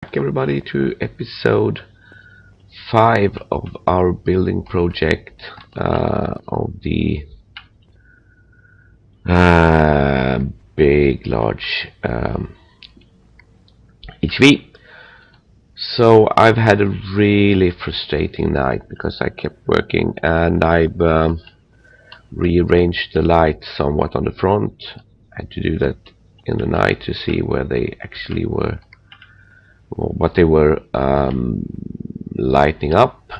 back, everybody, to episode 5 of our building project of the big, large HV. So I've had a really frustrating night because I kept working and I've rearranged the lights somewhat on the front. I had to do that in the night to see where they actually were, or what they were lighting up.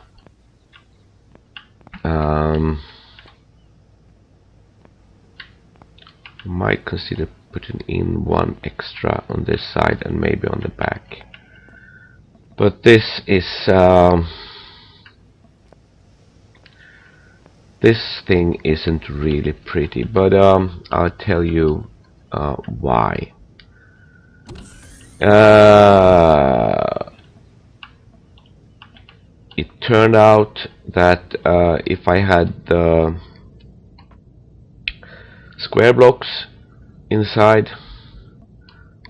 Might consider putting in one extra on this side and maybe on the back, but this is this thing isn't really pretty, but I'll tell you why. It turned out that if I had the square blocks inside,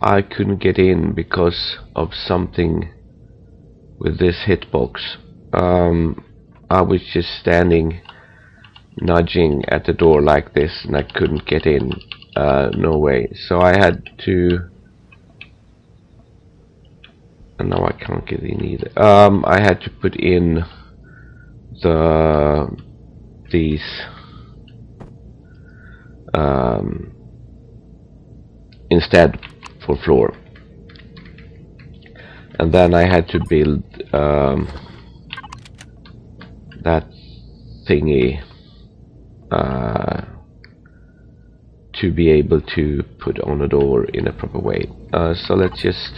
I couldn't get in because of something with this hitbox. I was just standing nudging at the door like this and I couldn't get in, no way. So I had to, and now I can't get in either. I had to put in these instead for floor, and then I had to build that thingy to be able to put on a door in a proper way. So let's just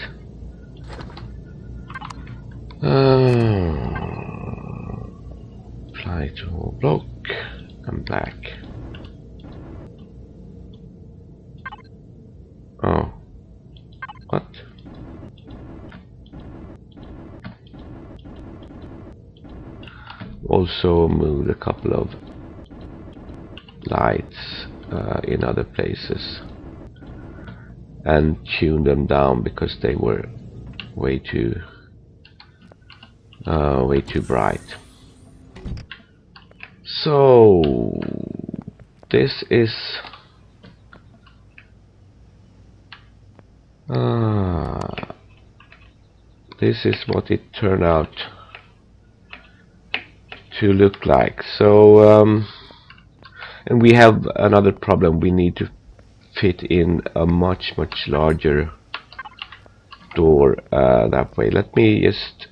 apply to whole block and back. Oh, what? Also moved a couple of lights in other places and tuned them down because they were way too bright. So this is what it turned out to look like. So and we have another problem. We need to fit in a much larger door that way. Let me just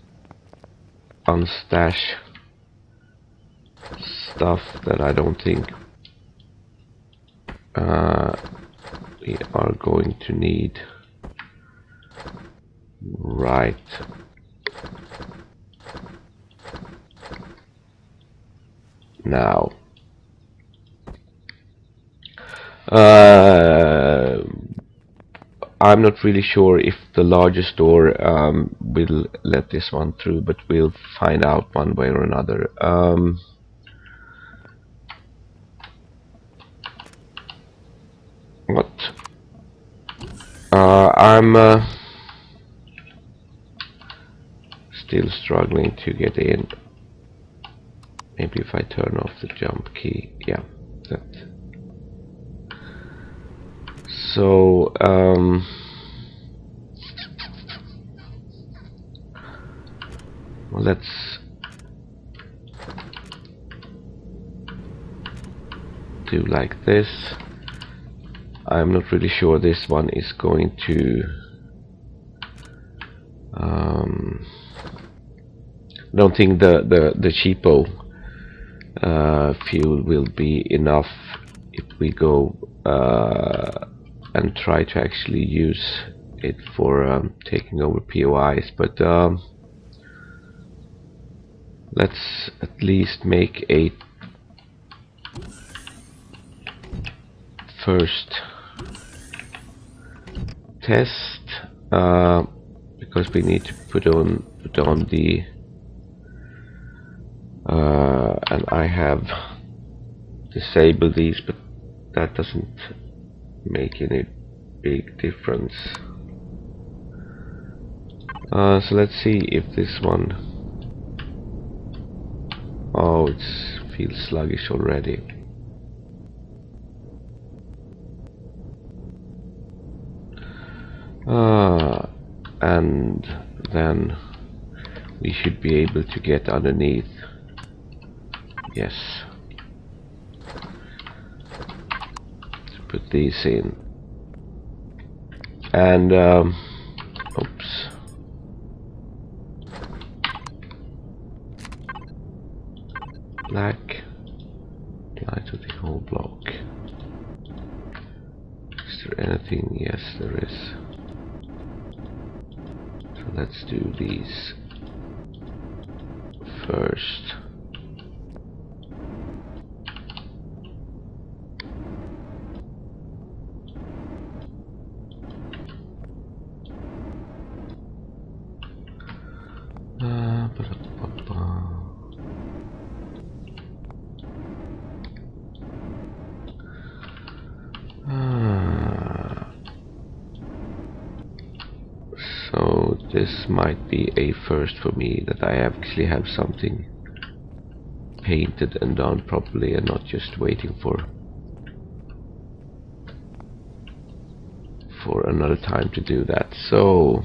unstash stuff that I don't think we are going to need right now. I'm not really sure if the largest door will let this one through, but we'll find out one way or another. What? I'm still struggling to get in. Maybe if I turn off the jump key, yeah, that. So well, let's do like this. I'm not really sure this one is going to don't think the cheapo fuel will be enough if we go and try to actually use it for taking over POIs, but let's at least make a first test, because we need to put on the and I have disabled these, but that doesn't make any big difference. So let's see if this one... Oh, it feels sluggish already. And then we should be able to get underneath. Yes. Put these in. And oops. Black. Apply to the whole block. Is there anything? Yes, there is. So let's do these first. So this might be a first for me, that I actually have something painted and done properly and not just waiting for another time to do that. So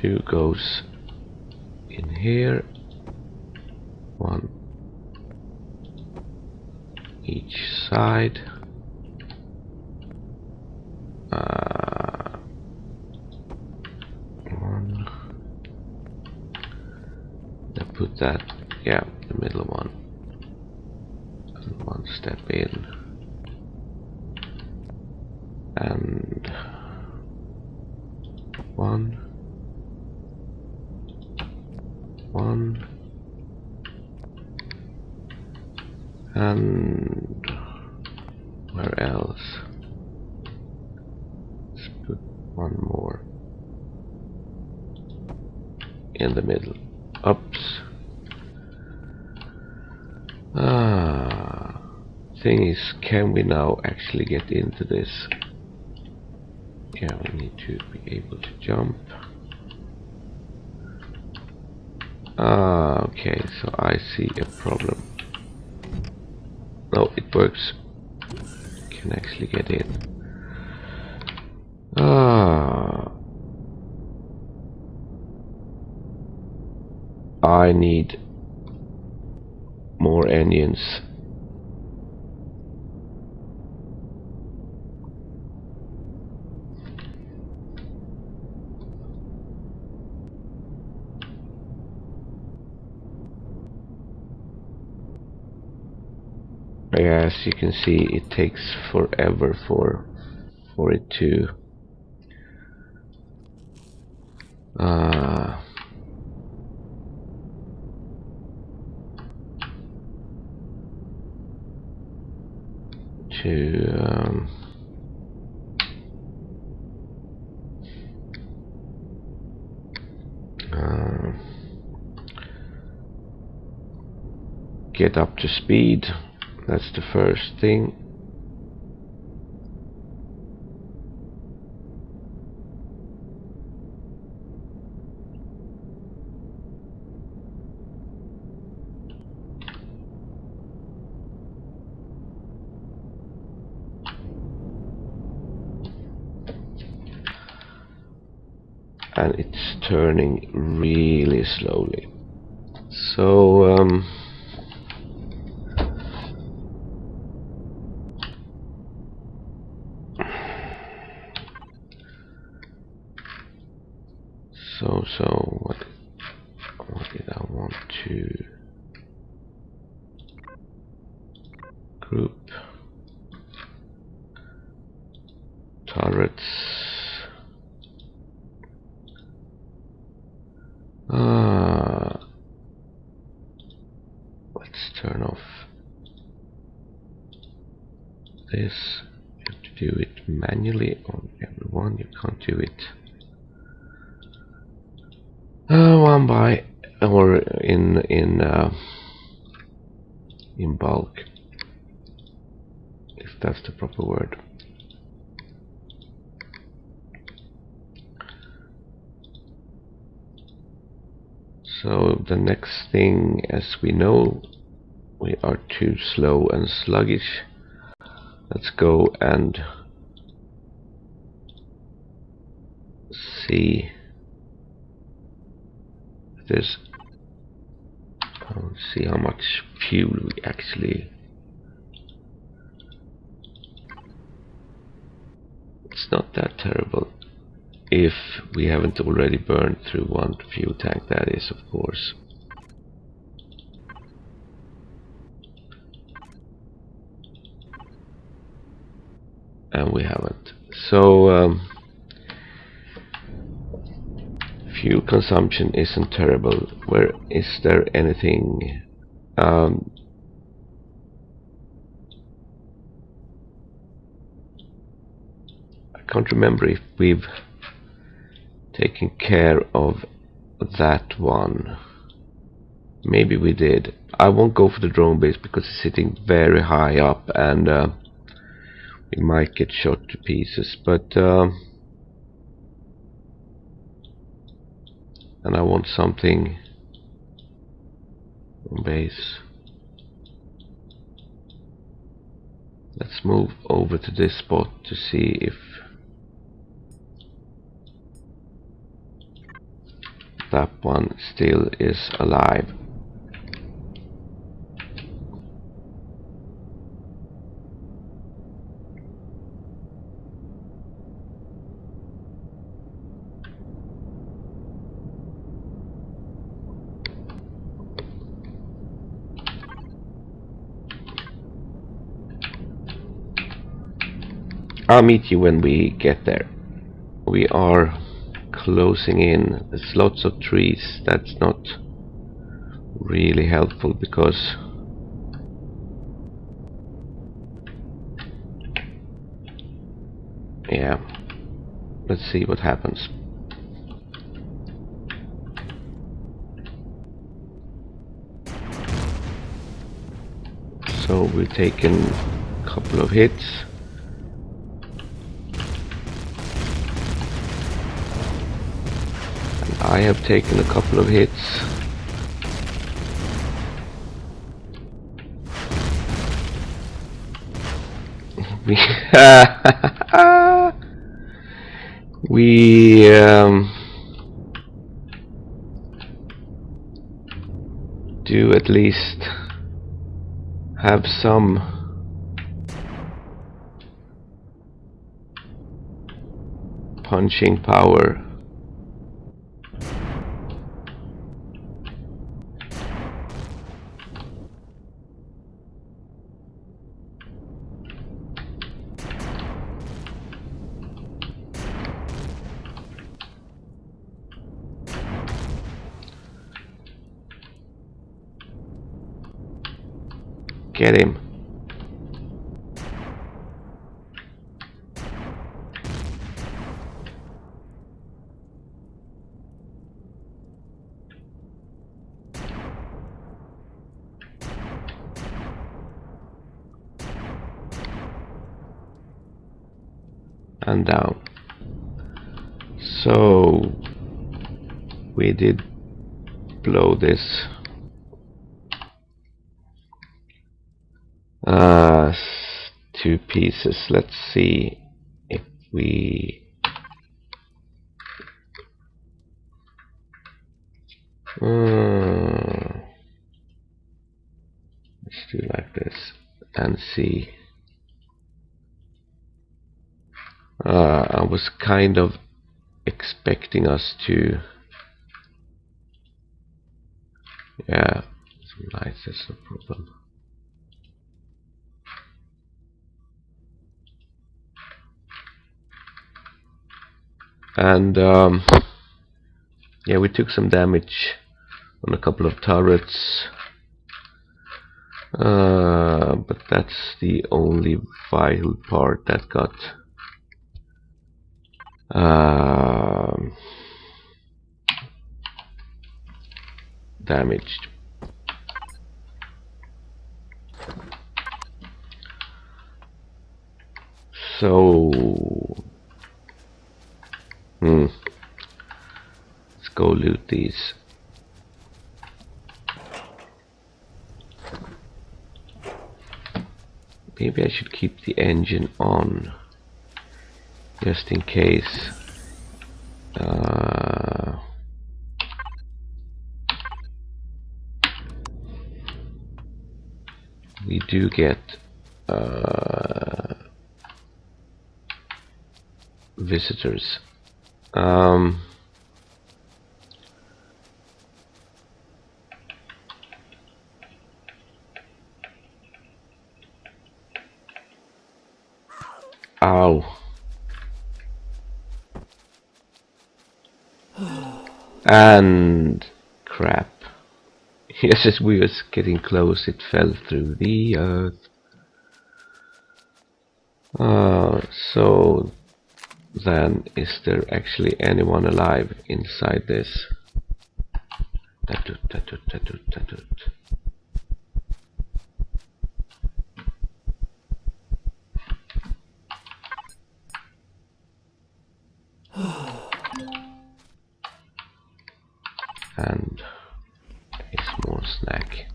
two goes in here, one each side. One. I put that, yeah, the middle one, and one step in, and one, and where else? Let's put one more in the middle. Oops. Thing is, can we now actually get into this? Yeah, we need to be able to jump. Okay, so I see a problem. No, it works. Can actually get in. I need more onions. As you can see, it takes forever for it to get up to speed. That's the first thing. And it's turning really slowly. So what did I want to group? Turrets. Let's turn off this. You have to do it manually on everyone. You can't do it one by or in bulk. If that's the proper word. So the next thing, as we know, we are too slow and sluggish. Let's go and see if there's, see how much fuel we actually. It's not that terrible if we haven't already burned through one fuel tank, that is, of course. And we haven't. So fuel consumption isn't terrible. Where is there anything? I can't remember if we've taken care of that one. Maybe we did. I won't go for the drone base because it's sitting very high up and we might get shot to pieces, but and I want something on base. Let's move over to this spot to see if that one still is alive. I'll meet you when we get there. We are closing in. There's lots of trees. That's not really helpful because yeah, let's see what happens. So we've taken a couple of hits. I have taken a couple of hits. We do at least have some punching power. Get him. And down. So we did blow this two pieces. Let's see if we let's do like this and see. I was kind of expecting us to, yeah, some lights, that's no problem. And yeah, we took some damage on a couple of turrets, but that's the only vital part that got damaged. So let's go loot these. Maybe I should keep the engine on just in case. We do get visitors. Ow. And crap. Yes, as we was getting close, it fell through the earth. So then, is there actually anyone alive inside this? Tatut, tatut, tatut, tatut. And a small snack.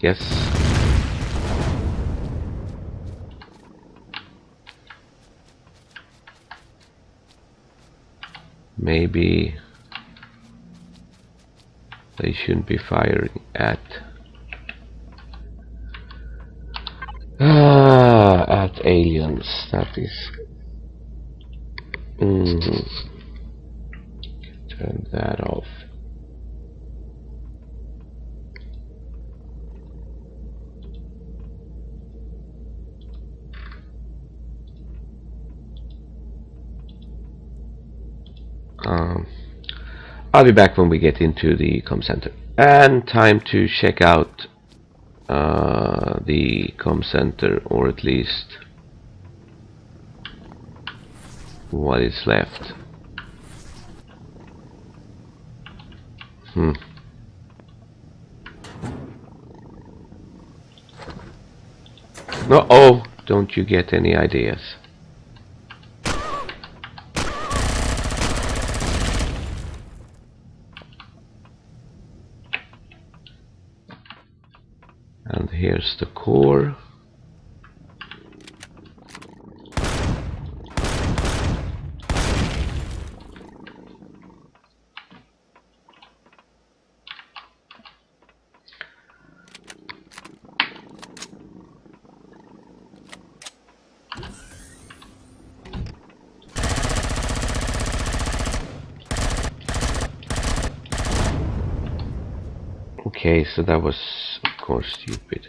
Yes. Maybe they shouldn't be firing at aliens. That is. Turn that off. I'll be back when we get into the comm center. And time to check out the comm center, or at least what is left. Uh-oh, don't you get any ideas? And here's the core. Okay, so that was, of course, stupid.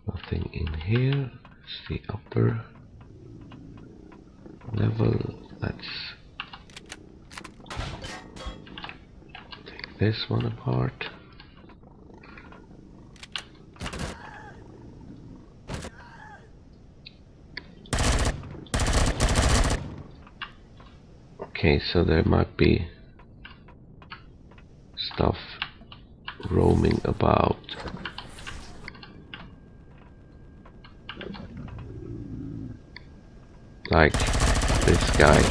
Nothing in here. It's the upper level. Let's take this one apart. Okay, so there might be stuff roaming about. Like this guy.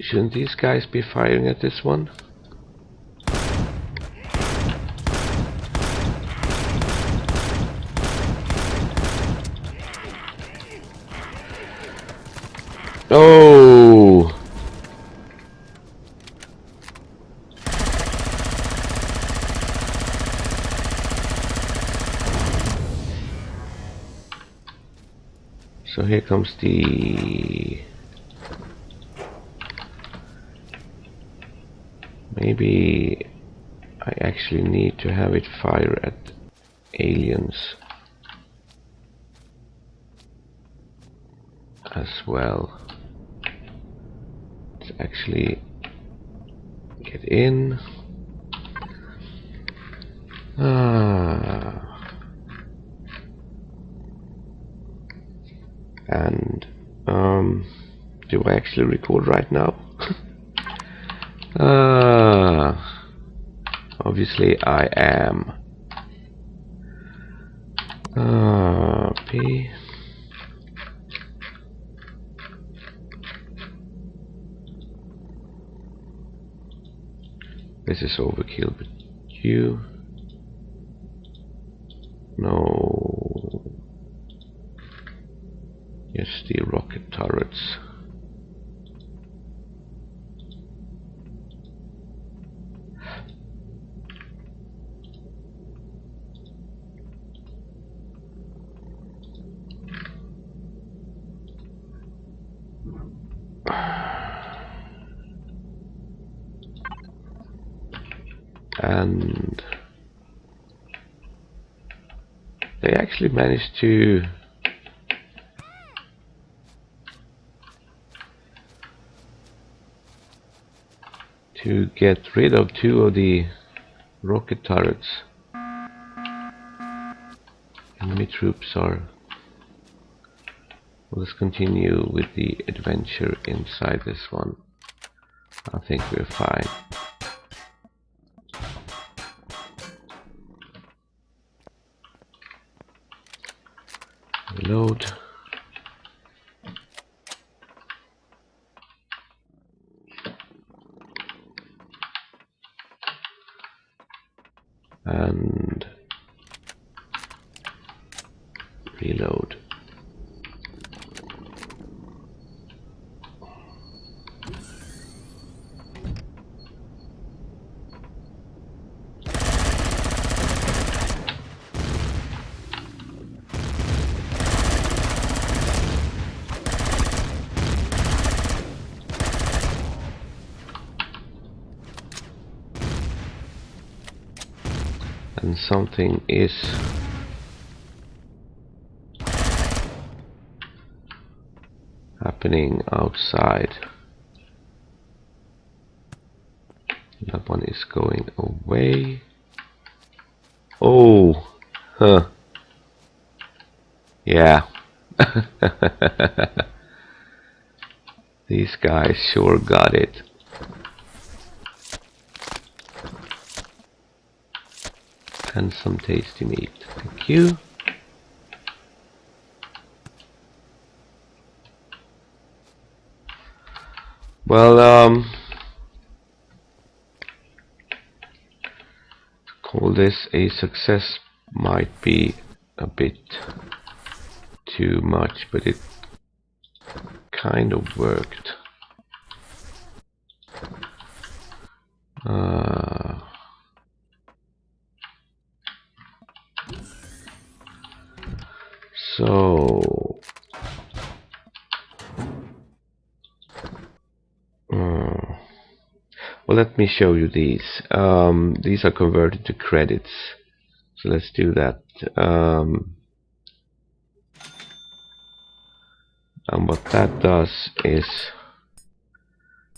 Shouldn't these guys be firing at this one? Oh! So here comes the... Maybe I actually need to have it fire at aliens as well. Let's actually get in. And do I actually record right now? Obviously I am. P. This is overkill, but you... No. Yes, the rocket turrets. And they actually managed to get rid of 2 of the rocket turrets. Enemy troops are... Let's continue with the adventure inside this one. I think we're fine. Reload. And reload. And something is happening outside. That one is going away. Oh, huh. Yeah. These guys sure got it. And some tasty meat. Thank you. Well, to call this a success might be a bit too much, but it kind of worked. So well, let me show you these. These are converted to credits, so let's do that. And what that does is,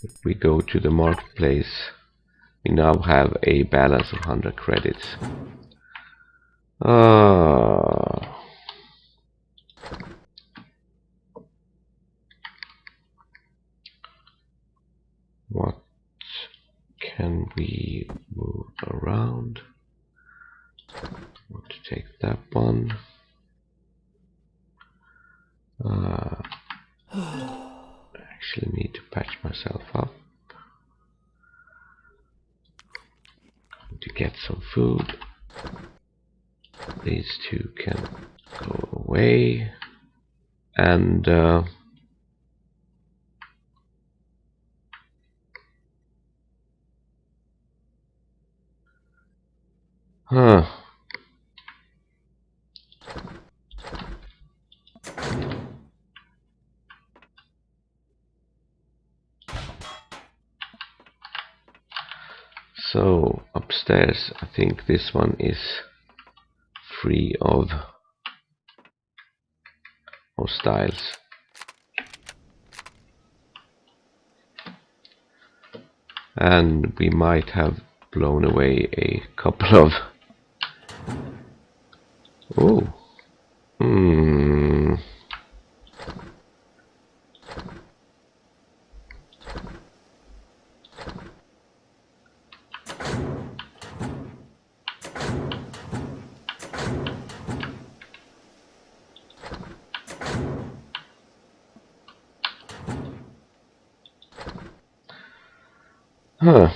if we go to the marketplace, we now have a balance of 100 credits. What can we move around? I want to take that one. Actually need to patch myself up. Going to get some food. These 2 can go away. And Huh. So upstairs, I think this one is free of hostiles. And we might have blown away a couple of... Oh. Hmm. Huh.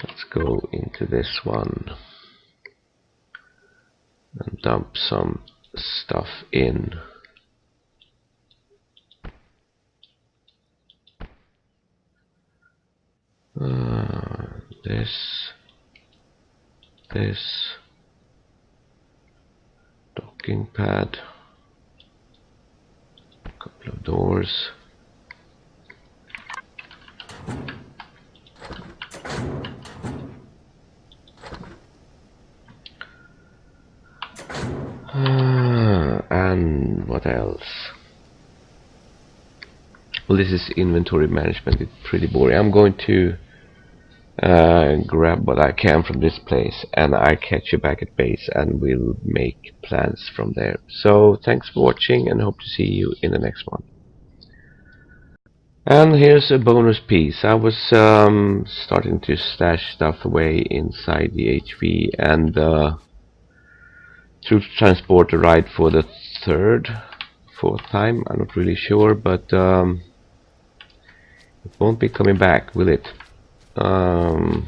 Let's go into this one and dump some stuff in. This docking pad, a couple of doors. And what else? Well, this is inventory management. It's pretty boring. I'm going to grab what I can from this place, and I catch you back at base, and we'll make plans from there. So thanks for watching, and hope to see you in the next one. And here's a bonus piece. I was starting to stash stuff away inside the HV, and troop transport arrived for the fourth time. I'm not really sure, but it won't be coming back, will it? And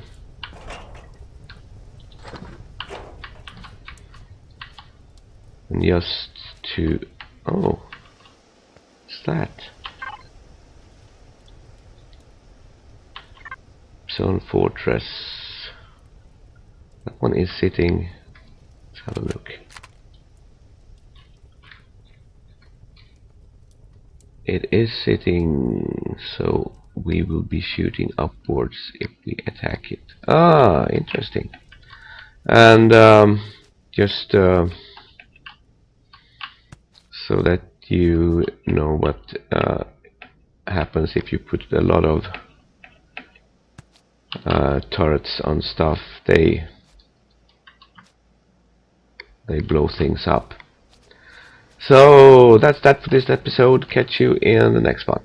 just to... Oh, what's that? Zone Fortress. That one is sitting... Let's have a look. It is sitting, so we will be shooting upwards if we attack it. Ah, interesting. And just so that you know what happens if you put a lot of turrets on stuff, they blow things up. So that's that for this episode. Catch you in the next one.